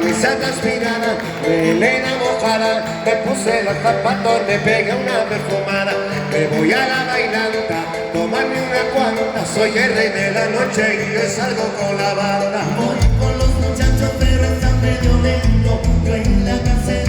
camisa transpirada, melena mojada, me puse los zapatos, me pegué una perfumada. Me voy a la bailanta, tomarme una cuanta, soy el rey de la noche y yo salgo con la banda. Voy con los muchachos pero están medio lentos, yo en la casa